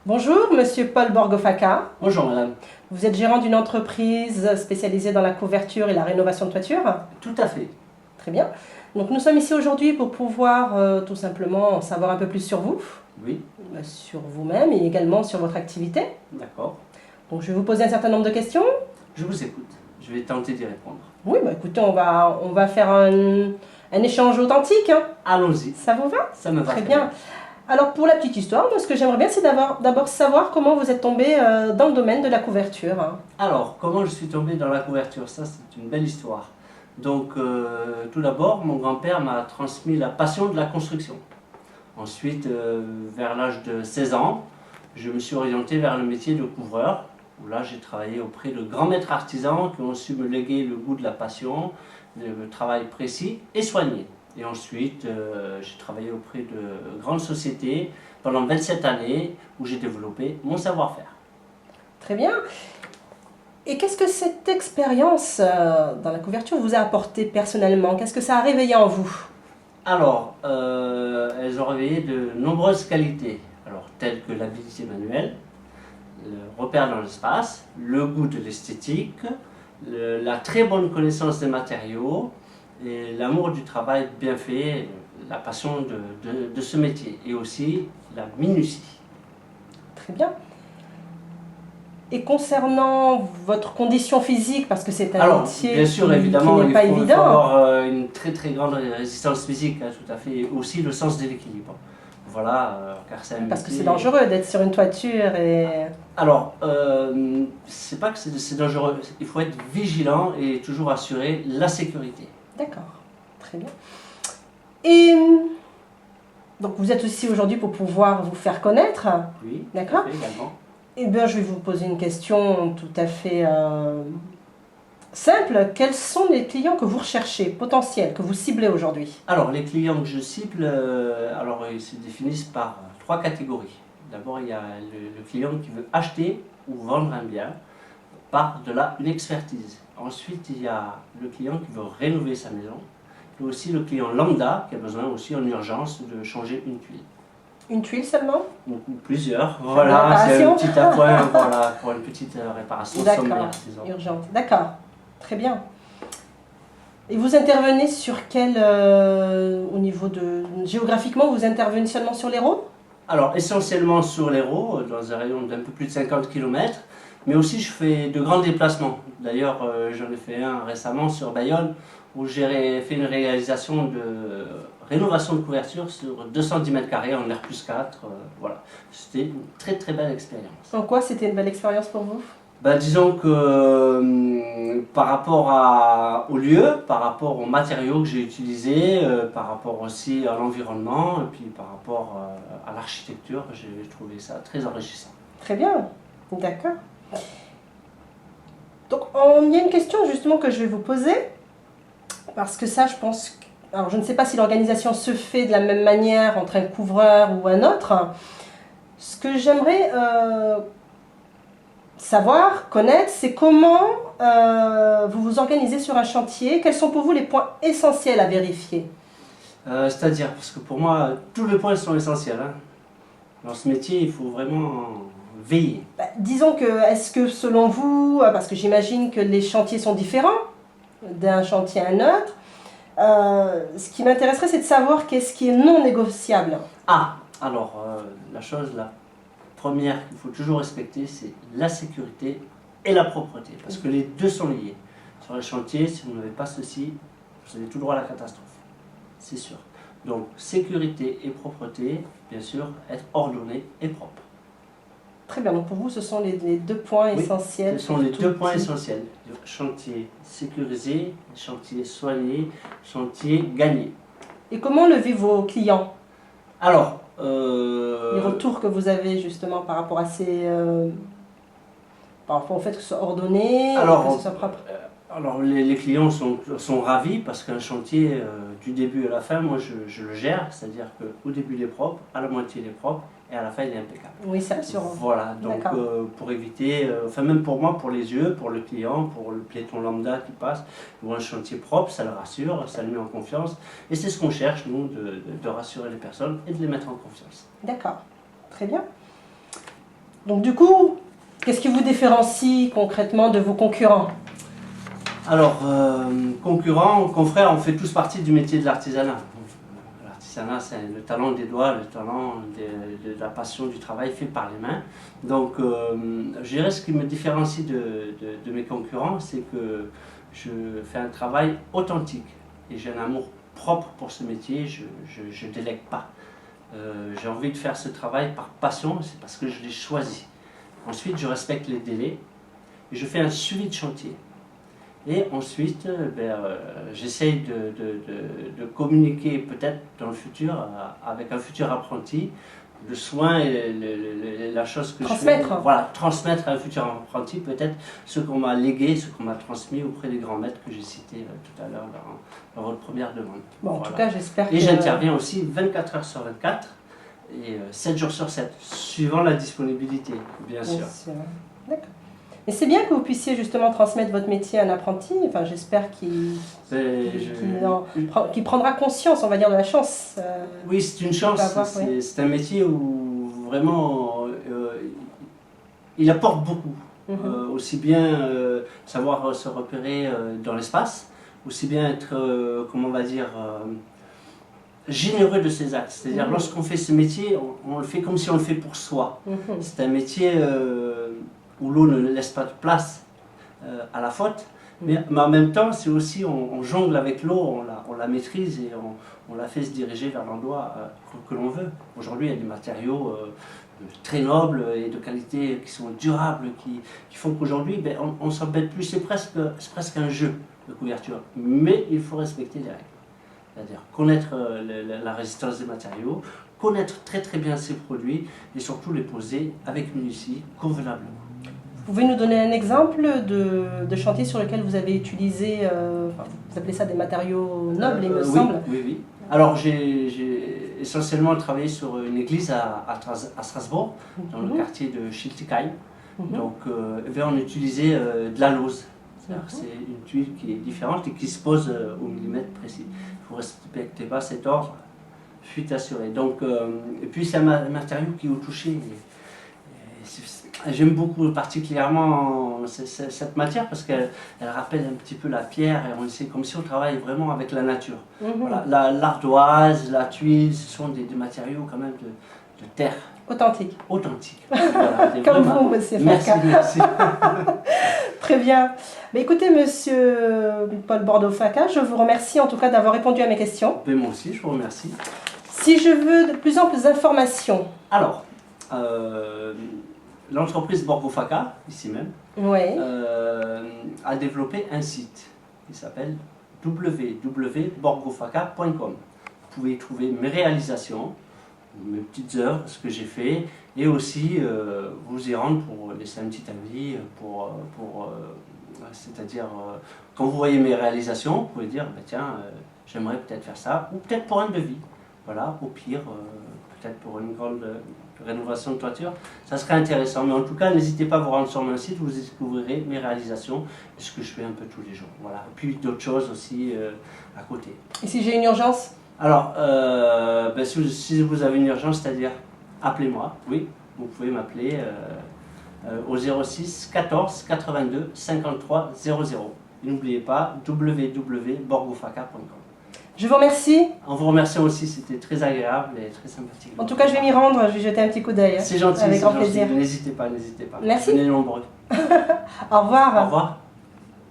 Bonjour, Monsieur Paul Borgofaka. Bonjour madame. Vous êtes gérant d'une entreprise spécialisée dans la couverture et la rénovation de toiture? Tout à fait. Très bien. Donc nous sommes ici aujourd'hui pour pouvoir tout simplement en savoir un peu plus sur vous, Oui, sur vous-même et également sur votre activité. d'accord. Donc je vais vous poser un certain nombre de questions. Je vous écoute. Je vais tenter d'y répondre. Oui, bah écoutez, on va faire un échange authentique, hein. Allons-y. Ça vous va? Ça me va Très bien. Alors pour la petite histoire, moi ce que j'aimerais bien c'est d'abord savoir comment vous êtes tombé dans le domaine de la couverture, hein. Alors, comment je suis tombé dans la couverture? Ça, c'est une belle histoire. Donc, tout d'abord, mon grand-père m'a transmis la passion de la construction. Ensuite, vers l'âge de 16 ans, je me suis orienté vers le métier de couvreur, où là, j'ai travaillé auprès de grands maîtres artisans qui ont su me léguer le goût de la passion, le travail précis et soigné. Et ensuite, j'ai travaillé auprès de grandes sociétés pendant 27 années où j'ai développé mon savoir-faire. Très bien. Et qu'est-ce que cette expérience dans la couverture vous a apporté personnellement? Qu'est-ce que ça a réveillé en vous? Alors, elles ont réveillé de nombreuses qualités, telles que l'habilité manuelle, le repère dans l'espace, le goût de l'esthétique, la très bonne connaissance des matériaux, et l'amour du travail bien fait, la passion de ce métier, et aussi la minutie. Très bien. Et concernant votre condition physique, parce que c'est un métier bien sûr, qui évidemment, n'est pas il faut évident, avoir une très très grande résistance physique, hein, tout à fait, et aussi le sens de l'équilibre. Voilà, car c'est un parce que métier... c'est dangereux d'être sur une toiture et... Alors, c'est pas que c'est dangereux, il faut être vigilant et toujours assurer la sécurité. D'accord, très bien. Et donc vous êtes aussi aujourd'hui pour pouvoir vous faire connaître, Oui, d'accord? tout à fait, également. Eh bien, je vais vous poser une question tout à fait simple. Quels sont les clients que vous recherchez, potentiels, que vous ciblez aujourd'hui? Alors, les clients que je cible, ils se définissent par trois catégories. D'abord, il y a le client qui veut acheter ou vendre un bien par une expertise. Ensuite, il y a le client qui veut rénover sa maison. Et aussi le client lambda qui a besoin aussi en urgence de changer une tuile. Une tuile seulement? Ou plusieurs. Voilà, c'est un petit appoint voilà, pour une petite réparation sommaire. Urgente. D'accord, très bien. Et vous intervenez sur quel, au niveau de... Géographiquement, vous intervenez seulement sur l'Hérault? Alors, essentiellement sur l'Hérault, dans un rayon d'un peu plus de 50 km, mais aussi je fais de grands déplacements. D'ailleurs, j'en ai fait un récemment sur Bayonne, où j'ai fait une réalisation de rénovation de couverture sur 210 mètres carrés en R+4. Voilà, c'était une très très belle expérience. En quoi c'était une belle expérience pour vous? Disons que par rapport au lieu, par rapport aux matériaux que j'ai utilisés, par rapport aussi à l'environnement, et puis par rapport à l'architecture, j'ai trouvé ça très enrichissant. Très bien, d'accord. Donc, il y a une question justement que je vais vous poser, parce que ça, je pense... Alors, je ne sais pas si l'organisation se fait de la même manière entre un couvreur ou un autre. Ce que j'aimerais savoir, connaître, c'est comment vous vous organisez sur un chantier. Quels sont pour vous les points essentiels à vérifier? C'est-à-dire, parce que pour moi, tous les points sont essentiels, hein. Dans ce métier, il faut vraiment veiller. Disons que, est-ce que selon vous, parce que j'imagine que les chantiers sont différents d'un chantier à un autre, ce qui m'intéresserait, c'est de savoir qu'est-ce qui est non négociable. La chose la première qu'il faut toujours respecter, c'est la sécurité et la propreté, parce que les deux sont liés. Sur le chantier, si vous n'avez pas ceci, vous avez tout droit à la catastrophe, c'est sûr. Donc, sécurité et propreté, bien sûr, être ordonné et propre. Très bien, donc pour vous, ce sont les deux points essentiels. Ce sont les deux points essentiels. Chantier sécurisé, chantier soigné, chantier gagné. Et comment levez vos clients? Alors, les retours que vous avez justement par rapport à ces... par rapport au fait que ce soit ordonné, que ce soit propre. Alors les clients sont ravis parce qu'un chantier, du début à la fin, moi je le gère, c'est-à-dire qu'au début il est propre, à la moitié il est propre et à la fin il est impeccable. Oui, c'est rassurant. Voilà, donc pour éviter, même pour moi, pour les yeux, pour le client, pour le piéton lambda qui passe, ou un chantier propre, ça le rassure, ça le met en confiance. Et c'est ce qu'on cherche, nous, de rassurer les personnes et de les mettre en confiance. D'accord, très bien. Donc du coup, qu'est-ce qui vous différencie concrètement de vos concurrents? Alors, concurrents, confrères, on fait tous partie du métier de l'artisanat. L'artisanat, c'est le talent des doigts, le talent de la passion du travail fait par les mains. Donc, je dirais ce qui me différencie de mes concurrents, c'est que je fais un travail authentique et j'ai un amour propre pour ce métier, je ne délègue pas. J'ai envie de faire ce travail par passion, c'est parce que je l'ai choisi. Ensuite, je respecte les délais et je fais un suivi de chantier. Et ensuite, j'essaye de communiquer peut-être dans le futur avec un futur apprenti. Le soin et la chose que transmettre. Je fais, voilà, transmettre à un futur apprenti peut-être ce qu'on m'a légué, ce qu'on m'a transmis auprès des grands maîtres que j'ai cités tout à l'heure dans votre première demande. Bon, en voilà. tout cas, j'espère que... Et j'interviens aussi 24 heures sur 24 et 7 jours sur 7, suivant la disponibilité, bien sûr. D'accord. Et c'est bien que vous puissiez justement transmettre votre métier à un apprenti. Enfin, j'espère qu'il prendra conscience, on va dire, de la chance. Oui, c'est une chance. C'est un métier où vraiment il apporte beaucoup. Aussi bien savoir se repérer dans l'espace, aussi bien être, comment on va dire, généreux de ses actes. C'est-à-dire, lorsqu'on fait ce métier, on le fait comme si on le fait pour soi. C'est un métier où l'eau ne laisse pas de place à la faute, mais en même temps, c'est aussi, on jongle avec l'eau, on la maîtrise et on la fait se diriger vers l'endroit que l'on veut. Aujourd'hui, il y a des matériaux très nobles et de qualité qui sont durables, qui font qu'aujourd'hui, on ne s'embête plus, c'est presque un jeu de couverture, mais il faut respecter les règles. C'est-à-dire connaître la résistance des matériaux, connaître très très bien ses produits et surtout les poser avec minutie, convenablement. Vous pouvez nous donner un exemple de chantier sur lequel vous avez utilisé, vous appelez ça des matériaux nobles, il me semble? Oui. Alors j'ai essentiellement travaillé sur une église à Strasbourg, dans le quartier de Schiltigheim. Donc on utilisait de la lauze. C'est une tuile qui est différente et qui se pose au millimètre précis. Il ne respectez pas cet ordre, fuite assurée. Donc, et puis c'est un matériau qui est au toucher. J'aime beaucoup particulièrement cette matière parce qu'elle rappelle un petit peu la pierre et c'est comme si on travaille vraiment avec la nature. Voilà, l'ardoise, la tuile, ce sont des matériaux quand même de terre. Authentique. Authentique. Voilà, comme vous, monsieur Merci, merci. Très bien. Mais écoutez, monsieur Paul Bordeaux-Faca, je vous remercie en tout cas d'avoir répondu à mes questions. Mais moi aussi, je vous remercie. Si je veux de plus amples informations. Alors, l'entreprise Bordeaux-Faca, ici même, a développé un site qui s'appelle www.borgofaca.com. Vous pouvez y trouver mes réalisations, mes petites œuvres, ce que j'ai fait, et aussi vous y rendre pour laisser un petit avis, c'est-à-dire quand vous voyez mes réalisations, vous pouvez dire tiens, j'aimerais peut-être faire ça, ou peut-être pour un devis, voilà, au pire, peut-être pour une grande rénovation de toiture, ça serait intéressant. Mais en tout cas, n'hésitez pas à vous rendre sur mon site, vous découvrirez mes réalisations, ce que je fais un peu tous les jours. Voilà. Et puis d'autres choses aussi à côté. Et si j'ai une urgence? Alors, si vous avez une urgence, c'est-à-dire, appelez-moi, oui, vous pouvez m'appeler au 06 14 82 53 00. Et n'oubliez pas, www.borgofaca.com. Je vous remercie. On vous remercie aussi, c'était très agréable et très sympathique. En tout cas, je vais m'y rendre, je vais jeter un petit coup d'œil. C'est gentil, avec grand plaisir. N'hésitez pas, n'hésitez pas. Merci. Venez nombreux. Au revoir. Au revoir.